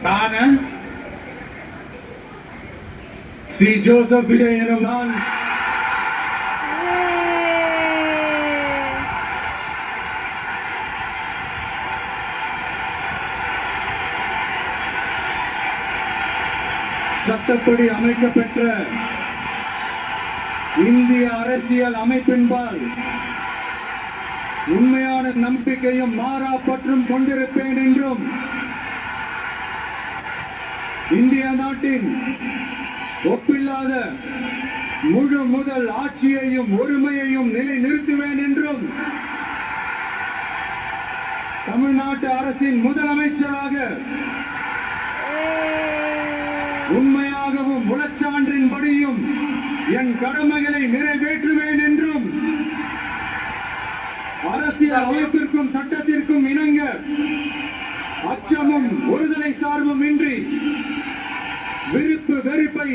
தான C Joseph Vijay எனும் நான் சட்டப்படி அமைக்கப்பெற்ற இந்திய அரசியல் அமைப்பின்பால் உண்மையான நம்பிக்கையும் மாறா பற்றும் கொண்டிருப்பேன் என்றும் இந்திய நாட்டின் ஒப்பில்லாத முழு முதல் ஆட்சியையும் ஒருமையையும் நிலைநிறுத்துவேன் என்றும் தமிழ்நாட்டு அரசின் முதலமைச்சராக உண்மையாகவும் உளச்சான்றின்படியும் என் கடமைகளை நிறைவேற்றுவேன் என்றும் அரசியல் அமைப்பிற்கும் சட்டத்திற்கும் இணங்க அச்சமும் ஒருதலை சார்பும் இன்றி விருப்பு வெறுப்பை